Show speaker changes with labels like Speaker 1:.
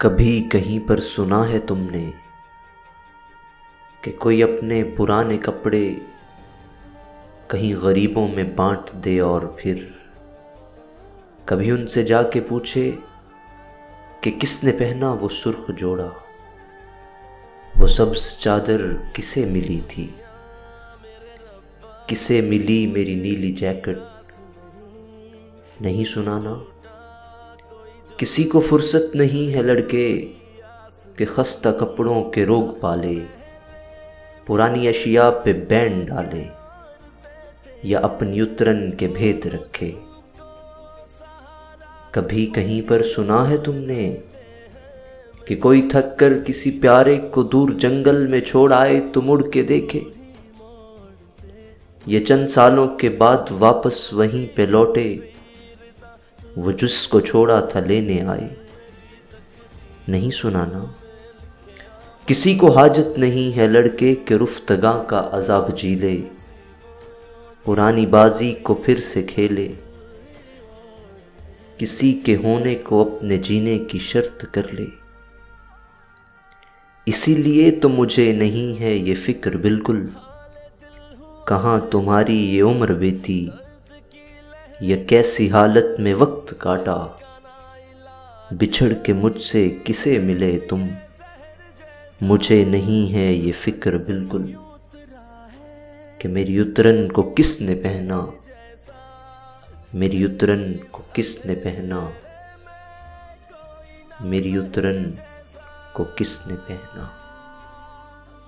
Speaker 1: कभी कहीं पर सुना है तुमने कि कोई अपने पुराने कपड़े कहीं गरीबों में बांट दे और फिर कभी उनसे जाके पूछे कि किसने पहना वो सुर्ख जोड़ा, वो सब्ज चादर किसे मिली थी, किसे मिली मेरी नीली जैकेट। नहीं सुना ना। किसी को फुर्सत नहीं है लड़के कि खस्ता कपड़ों के रोग पाले, पुरानी अशिया पे बैन डाले या अपनी उतरन के भेद रखे। कभी कहीं पर सुना है तुमने कि कोई थक कर किसी प्यारे को दूर जंगल में छोड़ आए तो मुड़ के देखे, ये चंद सालों के बाद वापस वहीं पे लौटे, वो जिसको छोड़ा था लेने आए। नहीं सुना ना। किसी को हाजत नहीं है लड़के के रुफ्तगा का अजाब झीले, पुरानी बाजी को फिर से खेले, किसी के होने को अपने जीने की शर्त कर ले। इसीलिए तो मुझे नहीं है ये फिक्र बिल्कुल, कहाँ तुम्हारी ये उम्र बीती या कैसी हालत में वक्त काटा, बिछड़ के मुझसे किसे मिले तुम। मुझे नहीं है ये फिक्र बिल्कुल कि मेरी उतरन को किसने पहना, मेरी उतरन को किसने पहना, मेरी उतरन को किसने पहना।